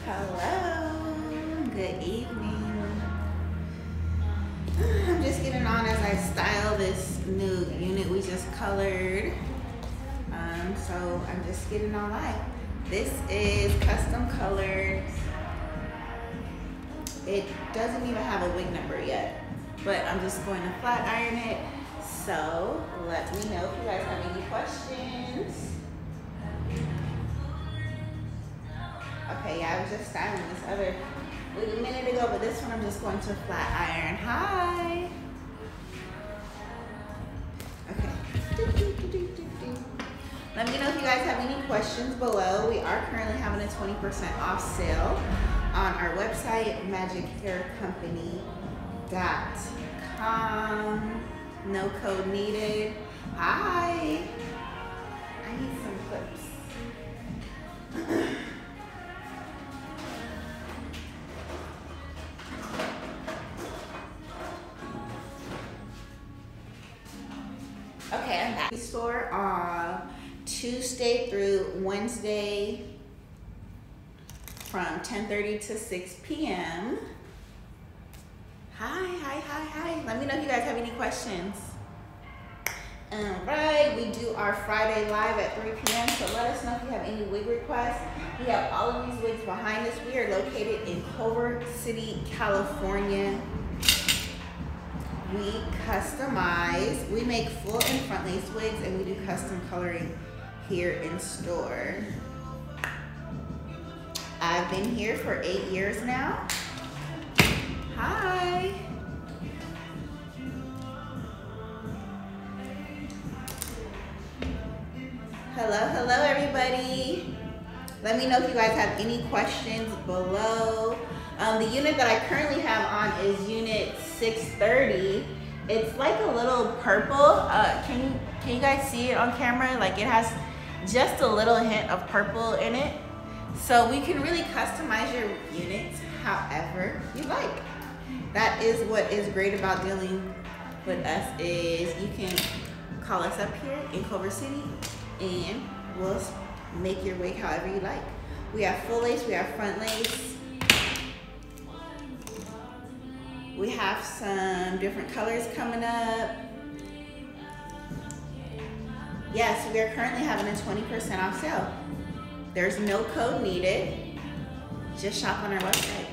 Hello, good evening. I'm just getting on as I style this new unit we just colored. So I'm just getting on live. This is custom colored. It doesn't even have a wig number yet, but I'm just going to flat iron it. So let me know if you guys have any questions. Okay, yeah, I was just styling this other wig a minute ago, but this one I'm just going to flat iron. Hi. Okay. Let me know if you guys have any questions below. We are currently having a 20% off sale on our website, magichaircompany.com. No code needed. Hi. I need some clips. Okay, I'm back. We store on Tuesday through Wednesday from 10:30 to 6 p.m. Hi. Let me know if you guys have any questions. Alright, we do our Friday live at 3 p.m. So let us know if you have any wig requests. We have all of these wigs behind us. We are located in Culver City, California. We customize, we make full and front lace wigs, and we do custom coloring here in store. I've been here for 8 years now. Hi. Hello everybody. Let me know if you guys have any questions below. The unit that I currently have on is unit 630. It's like a little purple. Can you guys see it on camera? Like, it has just a little hint of purple in it. So we can really customize your units however you like. That is what is great about dealing with us, is you can call us up here in Culver City and we'll make your wig however you like. We have full lace, we have front lace. We have some different colors coming up. Yes, we are currently having a 20% off sale. There's no code needed. Just shop on our website.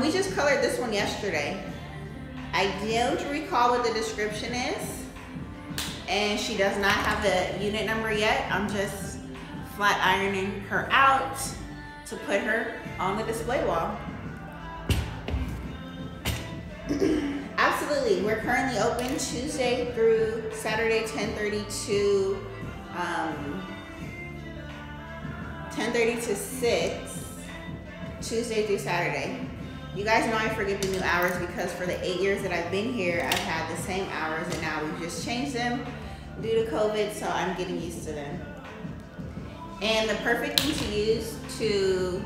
We just colored this one yesterday. I don't recall what the description is, and she does not have the unit number yet. I'm just flat ironing her out to put her on the display wall. Absolutely, we're currently open Tuesday through Saturday, 10:30 to 6, Tuesday through Saturday. You guys know I forget the new hours because for the 8 years that I've been here, I've had the same hours, and now we've just changed them due to COVID, so I'm getting used to them. And the perfect thing to use to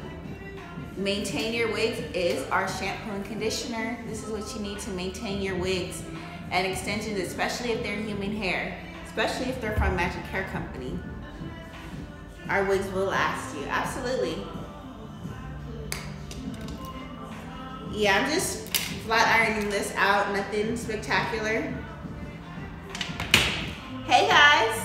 maintain your wigs is our shampoo and conditioner. This is what you need to maintain your wigs and extensions, especially if they're human hair, especially if they're from Magic Hair Company. Our wigs will last you, absolutely. Yeah, I'm just flat ironing this out, nothing spectacular. Hey guys.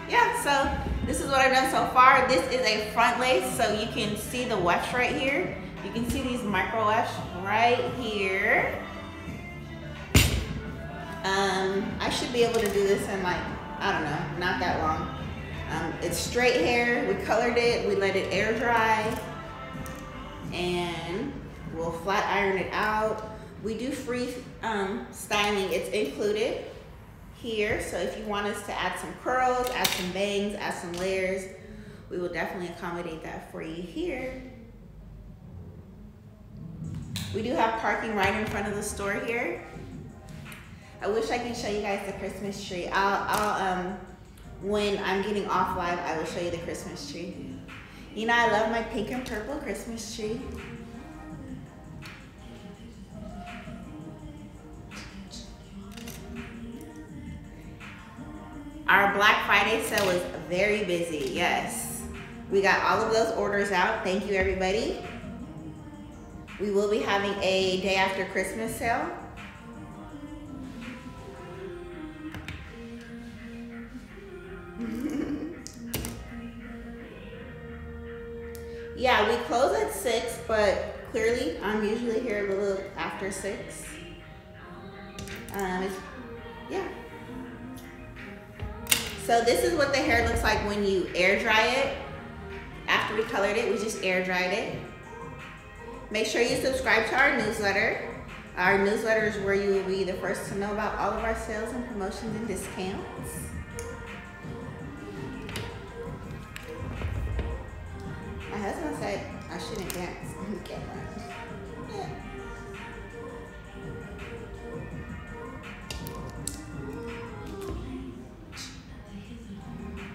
Yeah, so this is what I've done so far. This is a front lace, so you can see the wefts right here. You can see these micro wefts right here. I should be able to do this in, like, I don't know, not that long. It's straight hair. We colored it, we let it air dry, and we'll flat iron it out. We do free styling. It's included here, so if you want us to add some curls, add some bangs, add some layers, we will definitely accommodate that for you here. We do have parking right in front of the store here. I wish I could show you guys the Christmas tree. When I'm getting off live, I will show you the Christmas tree. You know, I love my pink and purple Christmas tree. Our Black Friday sale was very busy, yes. We got all of those orders out. Thank you, everybody. We will be having a day after Christmas sale. Yeah, we close at 6, but clearly I'm usually here a little after 6. Yeah. So this is what the hair looks like when you air dry it. After we colored it, we just air dried it. Make sure you subscribe to our newsletter. Our newsletter is where you will be the first to know about all of our sales and promotions and discounts. My husband said I shouldn't dance on the camera. Yeah.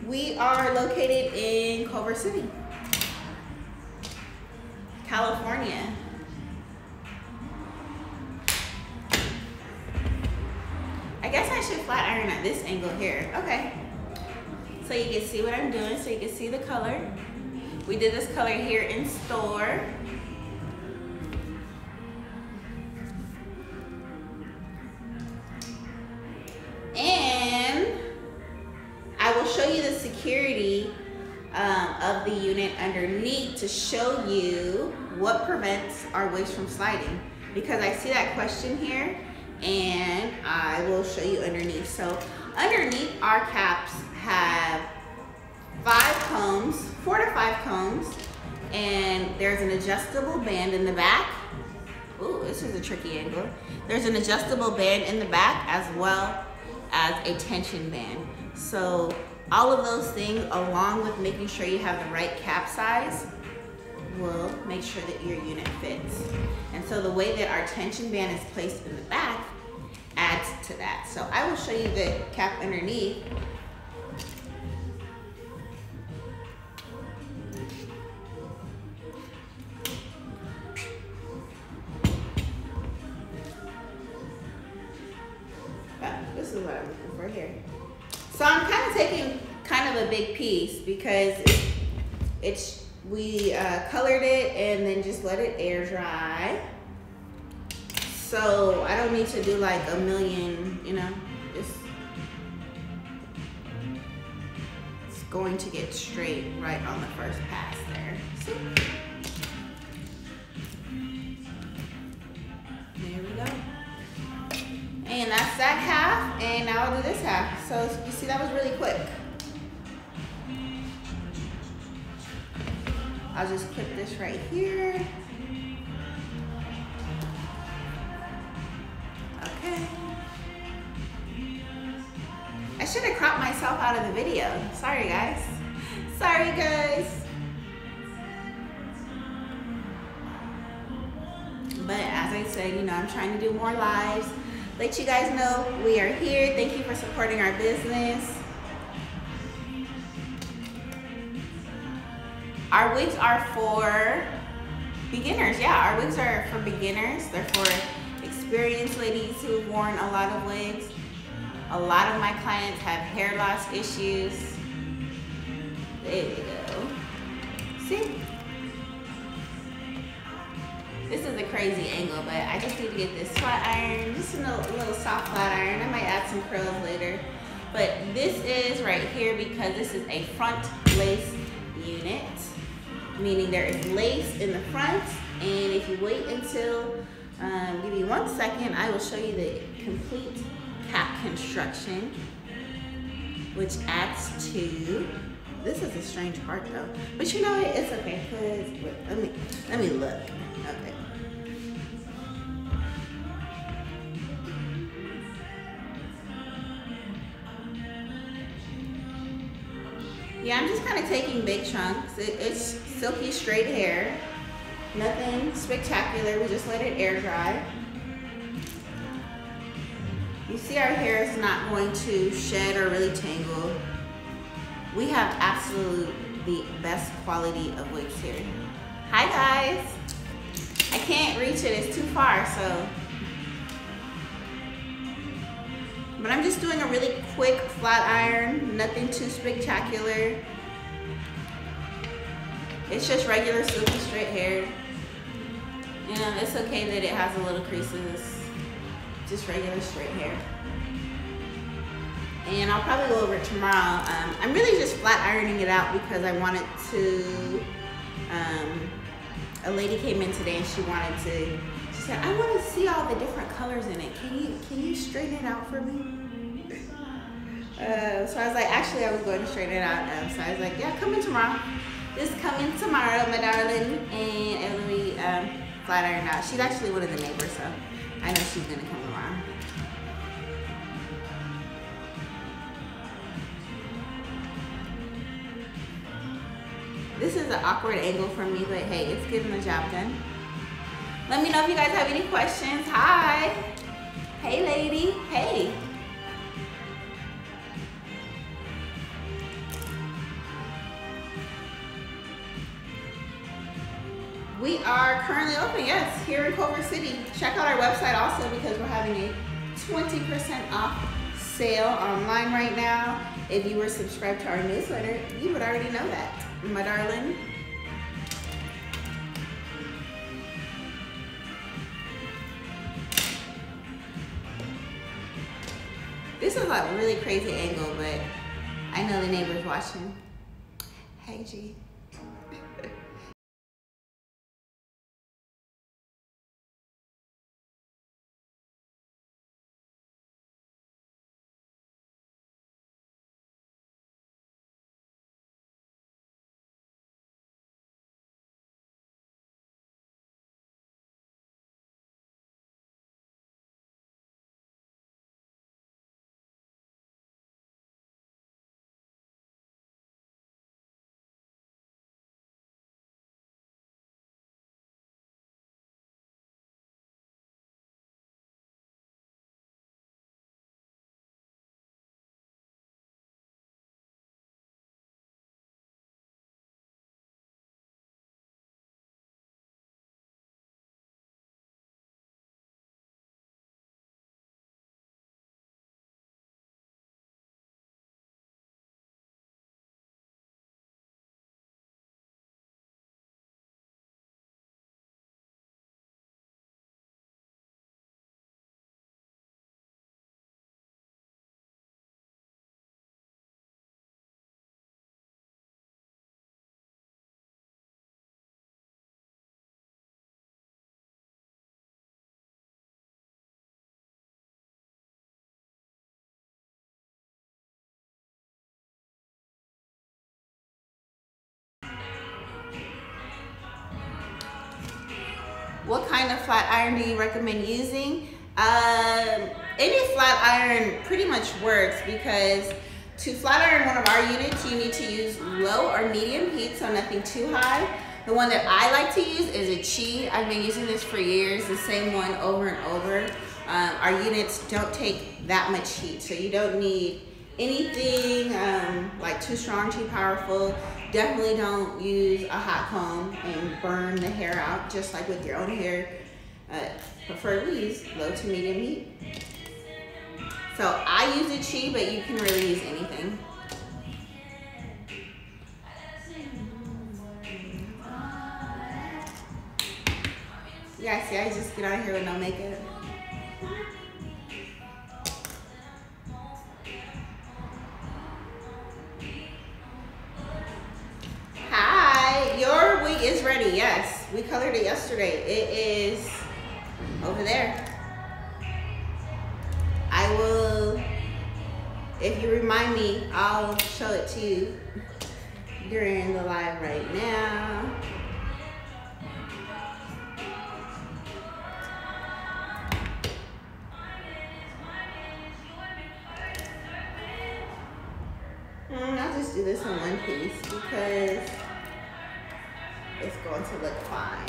We are located in Culver City, California. I guess I should flat iron at this angle here. Okay. So you can see what I'm doing, so you can see the color. We did this color here in store. And I will show you the security of the unit underneath to show you what prevents our wigs from sliding, because I see that question here, and I will show you underneath. So underneath our caps have 5 combs, 4 to 5 combs, and there's an adjustable band in the back. Ooh, this is a tricky angle. There's an adjustable band in the back as well as a tension band. So all of those things, along with making sure you have the right cap size, will make sure that your unit fits. And so the way that our tension band is placed in the back adds to that. So I will show you the cap underneath. This is what I'm looking for here. So I'm kind of taking kind of a big piece because we colored it and then just let it air dry. So I don't need to do like a million, you know, it's going to get straight right on the first pass there. See? There we go. And that's that half, and now I'll do this half. So you see that was really quick. I'll just clip this right here. Okay. I should have cropped myself out of the video. Sorry guys. Sorry guys. But as I said, you know, I'm trying to do more lives. Let you guys know we are here. Thank you for supporting our business. Our wigs are for beginners. Yeah, our wigs are for beginners. They're for experienced ladies who've worn a lot of wigs. A lot of my clients have hair loss issues. There we go. See? This is a crazy angle, but I just need to get this flat iron, just a little soft flat iron. I might add some curls later. But this is right here because this is a front lace unit, meaning there is lace in the front. And if you wait until, give me 1 second, I will show you the complete cap construction, which adds to, this is a strange part though. But you know what, it's okay, because, let me look, okay. Yeah, I'm just kind of taking big chunks. It's silky straight hair. Nothing spectacular. We just let it air dry. You see our hair is not going to shed or really tangle. We have absolute the best quality of wigs here. Hi guys. I can't reach it, it's too far, so. But I'm just doing a really quick flat iron, nothing too spectacular. It's just regular silky straight hair. You know, it's okay that it has a little creases. Just regular straight hair. And I'll probably go over it tomorrow. I'm really just flat ironing it out because I wanted to, a lady came in today and she said, I want to see all the different colors in it. Can you straighten it out for me? So I was like, actually I was going to straighten it out. So I was like, yeah, come in tomorrow. Just come in tomorrow, my darling, and it'll be flat ironed out. She's actually one of the neighbors, so I know she's gonna come around. This is an awkward angle for me, but hey, it's getting the job done. Let me know if you guys have any questions. Hi. Hey, lady. Hey. We are currently open, yes, here in Culver City. Check out our website also because we're having a 20% off sale online right now. If you were subscribed to our newsletter, you would already know that, my darling. This is like a really crazy angle, but I know the neighbor's watching. Hey, G. What kind of flat iron do you recommend using? Any flat iron pretty much works because to flat iron one of our units, you need to use low or medium heat, so nothing too high. The one that I like to use is a Chi. I've been using this for years, the same one over and over. Our units don't take that much heat, so you don't need anything like too strong, too powerful. Definitely don't use a hot comb and burn the hair out, just like with your own hair. Preferably use low to medium heat. So I use a Chi, but you can really use anything. You guys see, I just get out here with no makeup. Hi, your wig is ready, yes. We colored it yesterday. It is over there. I will, if you remind me, I'll show it to you during the live right now. I'll just do this in one piece because it's going to look fine.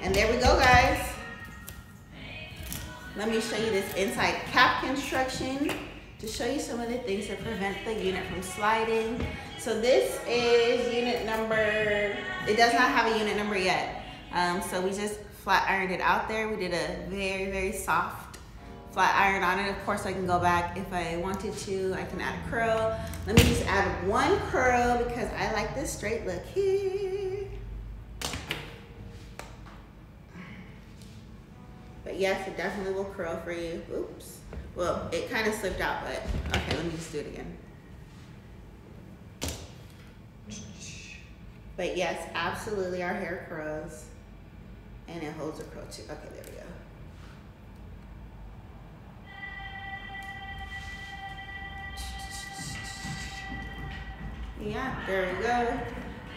And there we go, guys. Let me show you this inside cap construction to show you some of the things that prevent the unit from sliding. So this is unit number, it does not have a unit number yet. So we just flat ironed it out there. We did a very, very soft flat iron on it. Of course, I can go back if I wanted to. I can add a curl. Let me just add one curl because I like this straight look here. But yes, it definitely will curl for you. Oops. Well, it kind of slipped out, but okay, let me just do it again. But yes, absolutely our hair curls. And it holds a curl too. Okay, there we go. Yeah, there we go.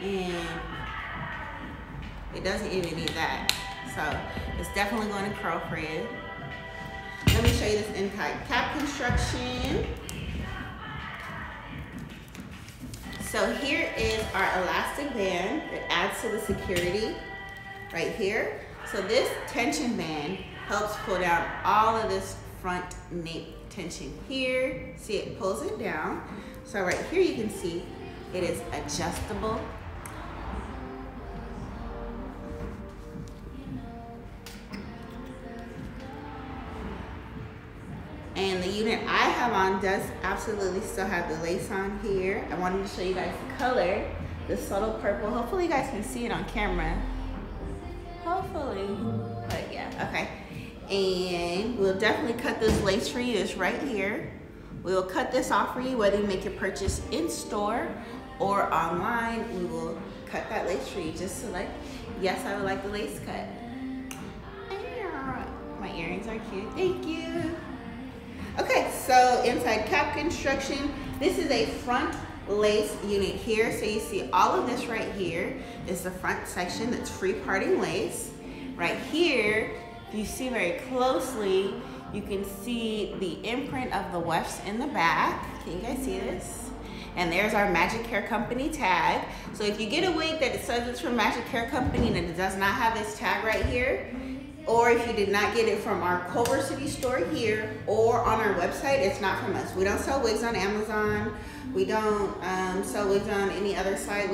And it doesn't even need that. So it's definitely going to curl for you. Let me show you this inside cap construction. So here is our elastic band that adds to the security right here. So this tension band helps pull down all of this front nape tension here. See, it pulls it down. So right here you can see it is adjustable. And the unit I have on does absolutely still have the lace on here. I wanted to show you guys the color, the subtle purple. Hopefully you guys can see it on camera. Hopefully, but yeah, okay. And we'll definitely cut this lace for you. It's right here. We will cut this off for you, whether you make your purchase in store or online. We will cut that lace for you. Just select, yes, I would like the lace cut. My earrings are cute, thank you. Okay, so inside cap construction, this is a front lace unit here. So you see all of this right here is the front section that's free parting lace. Right here, if you see very closely, you can see the imprint of the wefts in the back. Can you guys see this? And there's our Magic Hair Company tag. So if you get a wig that it says it's from Magic Hair Company and it does not have this tag right here, or if you did not get it from our Culver City store here or on our website, it's not from us. We don't sell wigs on Amazon. We don't sell wigs on any other site.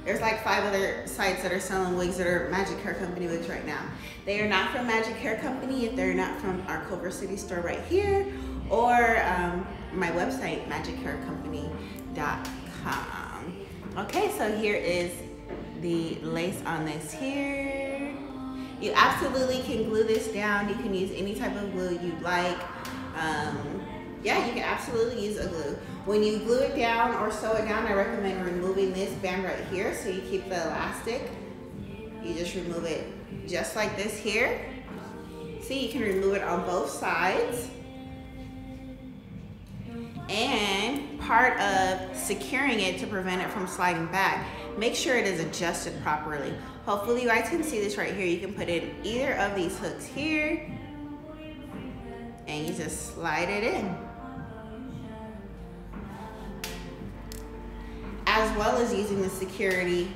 There's like 5 other sites that are selling wigs that are Magic Hair Company wigs right now. They are not from Magic Hair Company if they're not from our Culver City store right here or my website, magichaircompany.com. Okay, so here is the lace on this here. You absolutely can glue this down. You can use any type of glue you'd like. Yeah, you can absolutely use a glue. When you glue it down or sew it down, I recommend removing this band right here so you keep the elastic. You just remove it just like this here. See, you can remove it on both sides. And part of securing it to prevent it from sliding back, make sure it is adjusted properly. Hopefully you guys can see this right here. You can put in either of these hooks here and you just slide it in. As well as using the security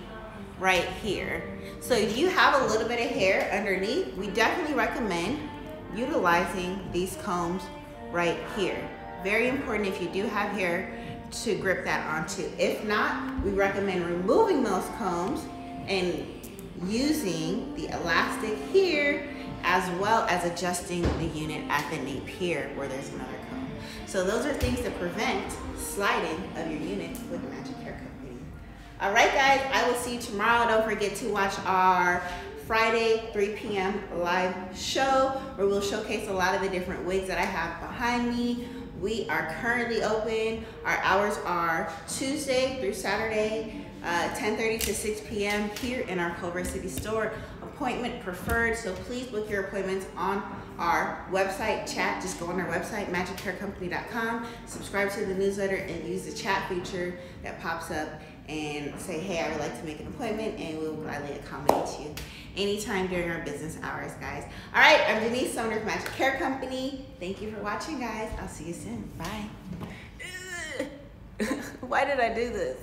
right here. So if you have a little bit of hair underneath, we definitely recommend utilizing these combs right here. Very important if you do have hair to grip that onto. If not, we recommend removing those combs and using the elastic here as well as adjusting the unit at the nape here where there's another comb. So those are things that prevent sliding of your unit with Magic Hair Company. All right, guys, I will see you tomorrow. Don't forget to watch our Friday 3 p.m. live show where we'll showcase a lot of the different wigs that I have behind me. We are currently open. Our hours are Tuesday through Saturday, 10:30 to 6 p.m. here in our Culver City store. Appointment preferred, so please book your appointments on our website chat. Just go on our website, magichaircompany.com, subscribe to the newsletter, and use the chat feature that pops up and say, hey, I would like to make an appointment, and we will gladly accommodate you anytime during our business hours, guys. All right, I'm Denise, owner of Magic Hair Company. Thank you for watching, guys. I'll see you soon. Bye. Why did I do this?